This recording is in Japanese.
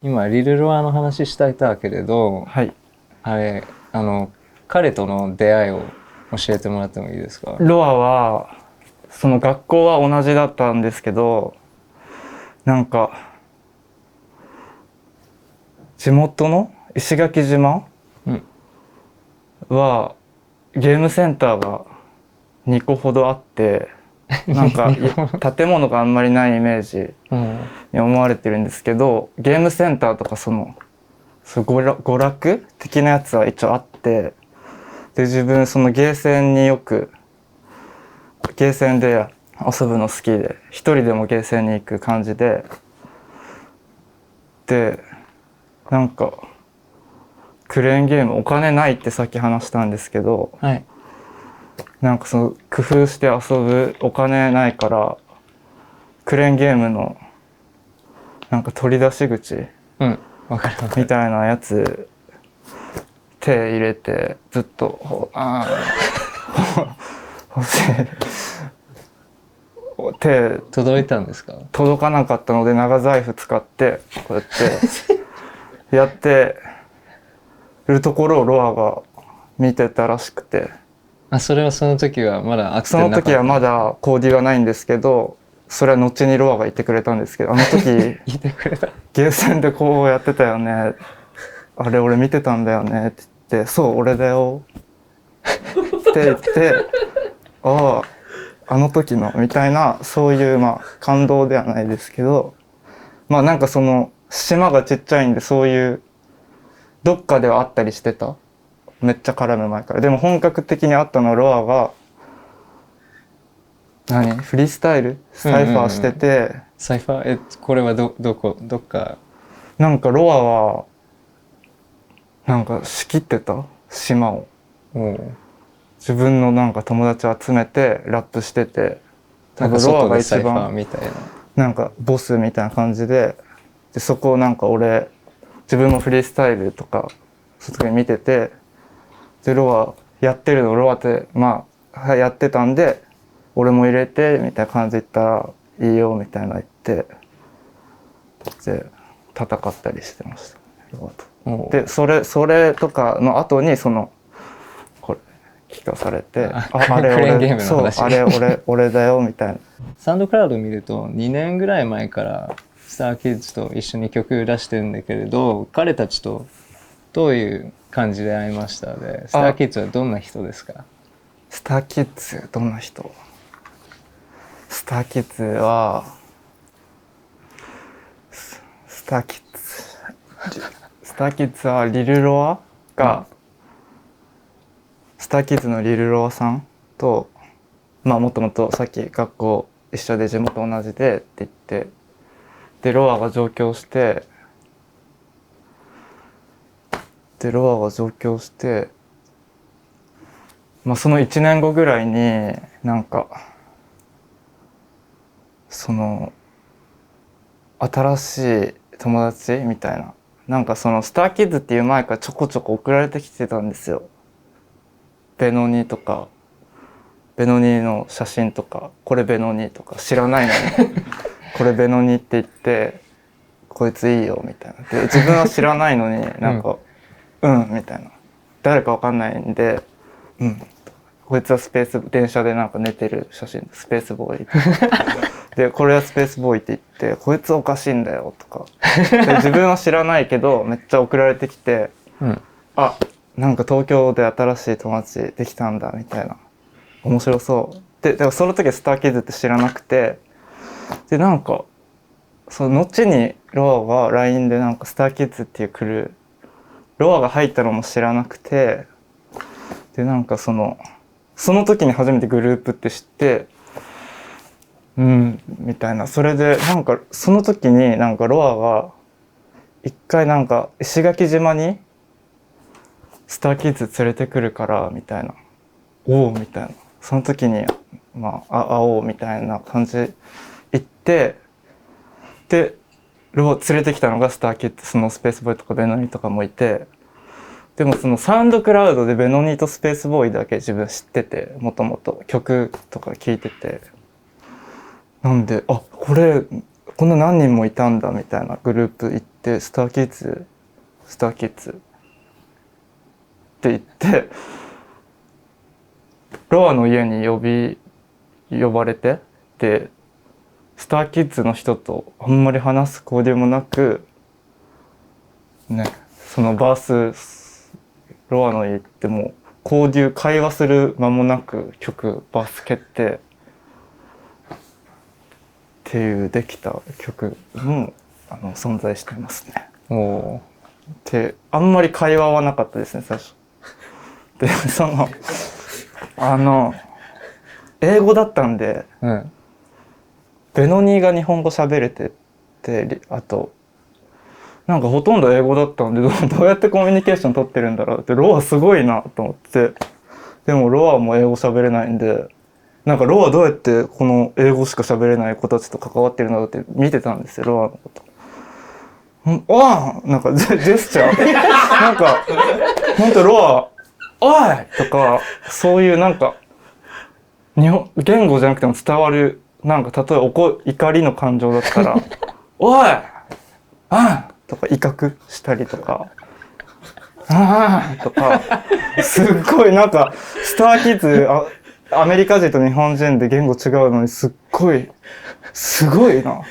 今リルロワの話したいたけれど、はい。あれ彼との出会いを教えてもらってもいいですか？ロアは、その学校は同じだったんですけど、なんか、地元の石垣島うん。は、ゲームセンターが2個ほどあって、なんか、建物があんまりないイメージうん。に思われてるんですけど、ゲームセンターとか娯楽的なやつは一応あって、で、自分そのゲーセンで遊ぶの好きで、一人でもゲーセンに行く感じで、なんか、クレーンゲームお金ないってさっき話したんですけど、はい。なんかその工夫して遊ぶお金ないから、クレーンゲームのなんか取り出し口うん。わかるわかる。みたいなやつ手入れてずっと欲しい届いたんですか？届かなかったので長財布使ってこうやってやってるところをロアが見てたらしくて、それはその時はまだ会っそてなかった。の時はまだコーディはないんですけど、それは後にロアが言ってくれたんですけど、あの時いてくれた。ゲーセンでこうやってたよね、あれ俺見てたんだよねって言って、そう俺だよって言って、あああの時のみたいな、そういうまあ感動ではないですけど、まあなんかその島がちっちゃいんで、そういうどっかではあったりしてた、めっちゃ絡む前から。でも本格的にあったのはロアがフリースタイルサイファーしてて、サイファー、これはどっか。なんかロアはなんか仕切ってた島を、おう。自分のなんか友達を集めてラップしてて、多なんか分ロアが外でサイファー一番みたいな。なんかボスみたいな感じで、そこをなんか自分もフリースタイルとかその時に見てて、でロアやってるのロアってまあやってたんで、俺も入れてみたいな感じで言ったらいいよみたいな言って、で戦ったりしてました、ロアと。でそれとかの後にこれ聞かされて、あれクレーンゲームのそう話。あれ俺だよみたいな。サウンドクラウド見ると2年ぐらい前からスターキッズと一緒に曲出してるんだけれど、彼たちとどういう感じで会いましたで、スターキッズはどんな人ですか？スターキッズどんな人？スターキッズはスターキッズスターキッズはリルロアが、スターキッズのリルロアさんと、まあもともとさっき学校一緒で地元同じでって言って、でロアが上京して、まあその1年後ぐらいになんかその新しい友達みたいな、なんかそのスターキッズっていう前からちょこちょこ送られてきてたんですよ。ベノニとか、ベノニの写真とか、これベノニとか知らないのにこれベノニって言って、こいついいよみたいな。で自分は知らないのになんかうんみたいな、誰かわかんないんで、うんこいつは電車でなんか寝てる写真、スペースボーイで、これはスペースボーイって言って、こいつおかしいんだよとかで自分は知らないけどめっちゃ送られてきて、あ、なんか東京で新しい友達できたんだみたいな、面白そうで、でもその時スターキッズって知らなくて、でなんかその後にロアが LINE でなんかスターキッズっていうロアが入ったのも知らなくて、でなんかその時に初めてグループって知って、みたいな。それでなんかその時になんかロアが一回なんか石垣島にスターキッズ連れてくるからみたいな、おおみたいな、その時にまあ会おうみたいな感じで行って、で連れてきたのがスターキッズ、そのスペースボーイとかベノニとかもいて、でもそのサウンドクラウドでベノニとスペースボーイだけ自分知ってて、もともと曲とか聴いてて、なんでこれこんな何人もいたんだみたいなグループ行ってスターキッズって言ってロアの家に呼ばれて、でスターキッズの人とあんまり話す交流もなくね、そのバースロアの家行っても会話する間もなくバース決定っていうできた曲も存在していますね。おー。であんまり会話はなかったですね最初。で英語だったんで、うん。ベノニーが日本語喋れてて、あとなんかほとんど英語だったんでどうやってコミュニケーション取ってるんだろうって、ロアすごいなと思って、でもロアも英語喋れないんで、なんかロアどうやってこの英語しか喋れない子たちと関わってるんだろうって見てたんですよ、ロアのこと。なんかジェスチャーなんかほんとロアおいとかそういうなんか言語じゃなくても伝わる、なんか例えば怒りの感情だったらおいとか威嚇したりとかとかすっごいなんかスターキッズアメリカ人と日本人で言語違うのにすごいな